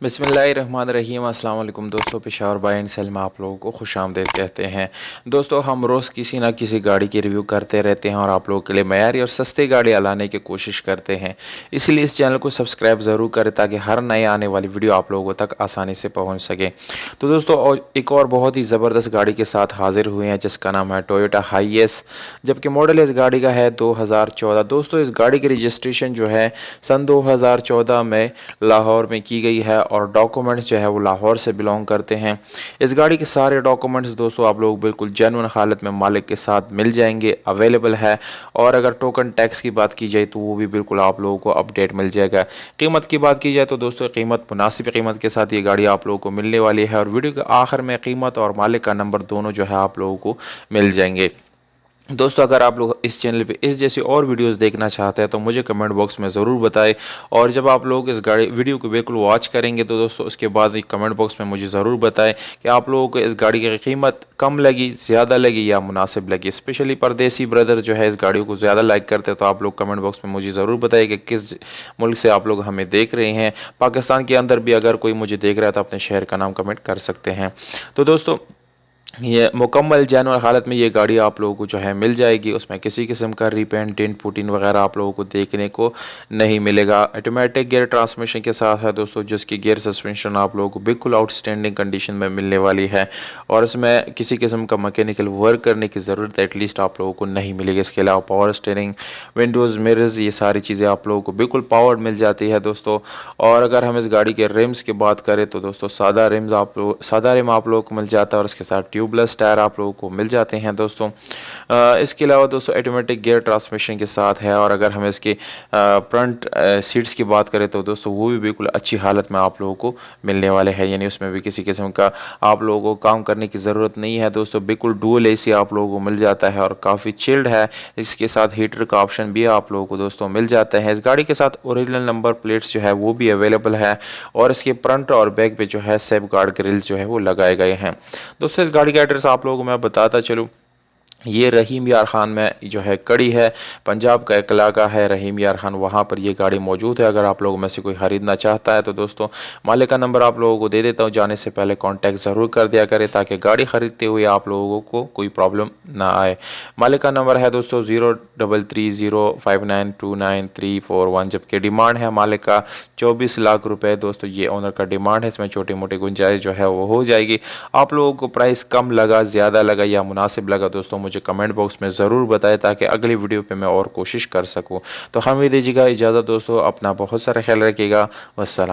बिस्मिल्लाहिर्रहमानिर्रहीम। अस्सलाम वालेकुम दोस्तों, पेशावर बाय एंड सेल में आप लोगों को खुशामदीद कहते हैं। दोस्तों, हम रोज़ किसी ना किसी गाड़ी की रिव्यू करते रहते हैं और आप लोगों के लिए मयारी और सस्ती गाड़ियाँ लाने की कोशिश करते हैं। इसलिए इस चैनल को सब्सक्राइब ज़रूर करें ताकि हर नए आने वाली वीडियो आप लोगों तक आसानी से पहुँच सके। तो दोस्तों, एक और बहुत ही ज़बरदस्त गाड़ी के साथ हाजिर हुए हैं जिसका नाम है टोयोटा हाईएस, जबकि मॉडल इस गाड़ी का है 2014। दोस्तों, इस गाड़ी की रजिस्ट्रेशन जो है सन 2014 में लाहौर में की गई है और डॉक्यूमेंट्स जो है वो लाहौर से बिलोंग करते हैं। इस गाड़ी के सारे डॉक्यूमेंट्स दोस्तों आप लोग बिल्कुल जेन्युइन हालत में मालिक के साथ मिल जाएंगे, अवेलेबल है। और अगर टोकन टैक्स की बात की जाए तो वो भी बिल्कुल आप लोगों को अपडेट मिल जाएगा। कीमत की बात की जाए तो दोस्तों कीमत मुनासिब कीमत के साथ ये गाड़ी आप लोगों को मिलने वाली है और वीडियो के आखिर में कीमत और मालिक का नंबर दोनों जो है आप लोगों को मिल जाएंगे। दोस्तों, अगर आप लोग इस चैनल पे इस जैसी और वीडियोस देखना चाहते हैं तो मुझे कमेंट बॉक्स में ज़रूर बताएं। और जब आप लोग इस गाड़ी वीडियो को बिल्कुल वॉच करेंगे तो दोस्तों उसके बाद कमेंट बॉक्स में मुझे ज़रूर बताएं कि आप लोगों को इस गाड़ी की कीमत कम लगी, ज़्यादा लगी या मुनासिब लगी। स्पेशली परदेसी ब्रदर जो है इस गाड़ियों को ज़्यादा लाइक करते हैं, तो आप लोग कमेंट बॉक्स में मुझे ज़रूर बताएं कि किस मुल्क से आप लोग हमें देख रहे हैं। पाकिस्तान के अंदर भी अगर कोई मुझे देख रहा है तो अपने शहर का नाम कमेंट कर सकते हैं। तो दोस्तों, ये मुकम्मल जानवर हालत में ये गाड़ी आप लोगों को जो है मिल जाएगी। उसमें किसी किस्म का रीपेंट टिंट पुटिन वगैरह आप लोगों को देखने को नहीं मिलेगा। ऑटोमेटिक गियर ट्रांसमिशन के साथ है दोस्तों, जिसकी गियर सस्पेंशन आप लोगों को बिल्कुल आउटस्टैंडिंग कंडीशन में मिलने वाली है और इसमें किसी किस्म का मैकेनिकल वर्क करने की ज़रूरत एटलीस्ट आप लोगों को नहीं मिलेगी। इसके अलावा पावर स्टीयरिंग, विंडोज़, मिरर्स, ये सारी चीज़ें आप लोगों को बिल्कुल पावर्ड मिल जाती है दोस्तों। और अगर हम इस गाड़ी के रिम्स की बात करें तो दोस्तों सादा रिम आप लोगों को मिल जाता है और इसके साथ ट्यूबलेस टायर आप लोगों को मिल जाते हैं दोस्तों। इसके अलावा दोस्तों ऑटोमेटिक गियर ट्रांसमिशन के साथ है। और अगर हम इसके फ्रंट सीट्स की बात करें तो दोस्तों वो भी बिल्कुल अच्छी हालत में आप लोगों को मिलने वाले हैं, यानी उसमें भी किसी किस्म का आप लोगों को काम करने की ज़रूरत नहीं है दोस्तों। बिल्कुल डुअल एसी आप लोगों को मिल जाता है और काफ़ी चिल्ड है। इसके साथ हीटर का ऑप्शन भी आप लोगों को दोस्तों मिल जाता है। इस गाड़ी के साथ ओरिजिनल नंबर प्लेट्स जो है वो भी अवेलेबल है और इसके फ्रंट और बैक पे जो है सेफ गार्ड ग्रिल जो है वो लगाए गए हैं। दोस्तों, इस गाड़ी का एड्रेस आप लोगों को मैं बताता चलूँ। ये रहीम यार खान में जो है कड़ी है, पंजाब का एक इलाका है रहीम यार खान, वहाँ पर ये गाड़ी मौजूद है। अगर आप लोगों में से कोई ख़रीदना चाहता है तो दोस्तों मालिक का नंबर आप लोगों को दे देता हूँ, जाने से पहले कांटेक्ट ज़रूर कर दिया करें ताकि गाड़ी ख़रीदते हुए आप लोगों को कोई प्रॉब्लम ना आए। मालिक का नंबर है दोस्तों 0330592931, जबकि डिमांड है मालिक का 24 लाख रुपये। दोस्तों ये ओनर का डिमांड है, इसमें छोटी मोटी गुंजाइश जो है वो हो जाएगी। आप लोगों को प्राइस कम लगा, ज़्यादा लगा या मुनासिब लगा दोस्तों मुझे कमेंट बॉक्स में ज़रूर बताएं ताकि अगली वीडियो पे मैं और कोशिश कर सकूं। तो हमें दीजिएगा इजाज़त दोस्तों, अपना बहुत सारा ख्याल रखिएगा। वस्सलाम।